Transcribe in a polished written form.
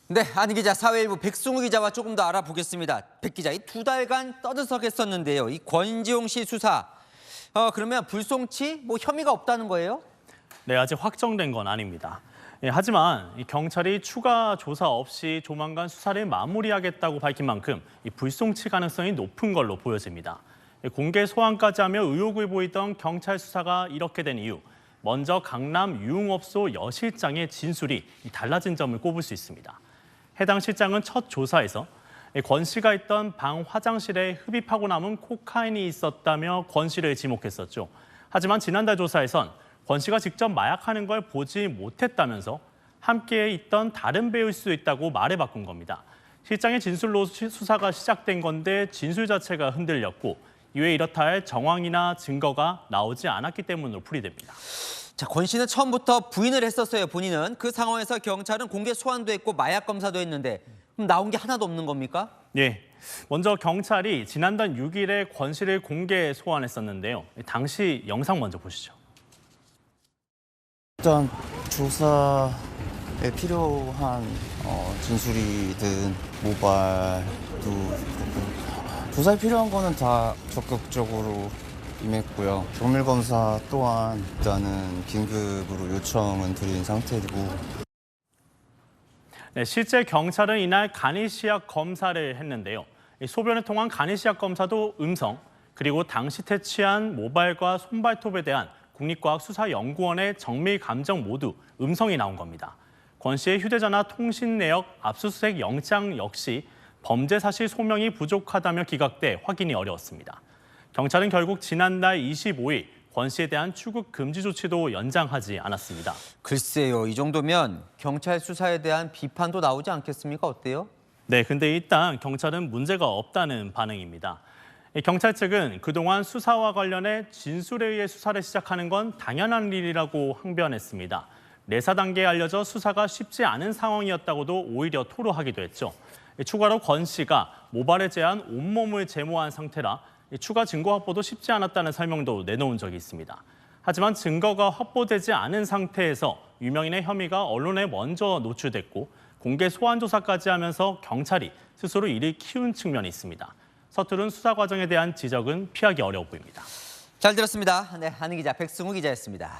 네, 안 기자, 사회일보 백승우 기자와 조금 더 알아보겠습니다. 백 기자, 이 2달간 떠들썩했었는데요. 이 권지용 씨 수사, 그러면 불송치, 혐의가 없다는 거예요? 네, 아직 확정된 건 아닙니다. 하지만 경찰이 추가 조사 없이 조만간 수사를 마무리하겠다고 밝힌 만큼 이 불송치 가능성이 높은 걸로 보여집니다. 공개 소환까지 하며 의혹을 보이던 경찰 수사가 이렇게 된 이유, 먼저 강남 유흥업소 여 실장의 진술이 달라진 점을 꼽을 수 있습니다. 해당 실장은 첫 조사에서 권 씨가 있던 방 화장실에 흡입하고 남은 코카인이 있었다며 권 씨를 지목했었죠. 하지만 지난달 조사에선 권 씨가 직접 마약하는 걸 보지 못했다면서 함께 있던 다른 배우일 수 있다고 말을 바꾼 겁니다. 실장의 진술로 수사가 시작된 건데 진술 자체가 흔들렸고 이외에 이렇다 할 정황이나 증거가 나오지 않았기 때문으로 풀이됩니다. 자, 권 씨는 처음부터 부인을 했었어요, 본인은. 그 상황에서 경찰은 공개 소환도 했고 마약 검사도 했는데 그럼 나온 게 하나도 없는 겁니까? 예, 먼저 경찰이 지난달 6일에 권 씨를 공개 소환했었는데요. 당시 영상 먼저 보시죠. 일단 조사에 필요한 진술이든 모발도 그렇고 조사에 필요한 거는 다 적극적으로 임했고요. 정밀 검사 또한 일단은 긴급으로 요청은 드린 상태이고. 네, 실제 경찰은 이날 간이시약 검사를 했는데요. 소변을 통한 간이시약 검사도 음성, 그리고 당시 채취한 모발과 손발톱에 대한 국립과학수사연구원의 정밀 감정 모두 음성이 나온 겁니다. 권 씨의 휴대전화 통신 내역 압수수색 영장 역시 범죄 사실 소명이 부족하다며 기각돼 확인이 어려웠습니다. 경찰은 결국 지난달 25일 권 씨에 대한 출국 금지 조치도 연장하지 않았습니다. 글쎄요, 이 정도면 경찰 수사에 대한 비판도 나오지 않겠습니까? 어때요? 네, 근데 일단 경찰은 문제가 없다는 반응입니다. 경찰 측은 그동안 수사와 관련해 진술에 의해 수사를 시작하는 건 당연한 일이라고 항변했습니다. 내사 단계에 알려져 수사가 쉽지 않은 상황이었다고도 오히려 토로하기도 했죠. 추가로 권 씨가 모발에 제한 온몸을 제모한 상태라 추가 증거 확보도 쉽지 않았다는 설명도 내놓은 적이 있습니다. 하지만 증거가 확보되지 않은 상태에서 유명인의 혐의가 언론에 먼저 노출됐고 공개 소환 조사까지 하면서 경찰이 스스로 이를 키운 측면이 있습니다. 서투른 수사 과정에 대한 지적은 피하기 어려워 보입니다. 잘 들었습니다. 네, 안 기자, 백승우 기자였습니다.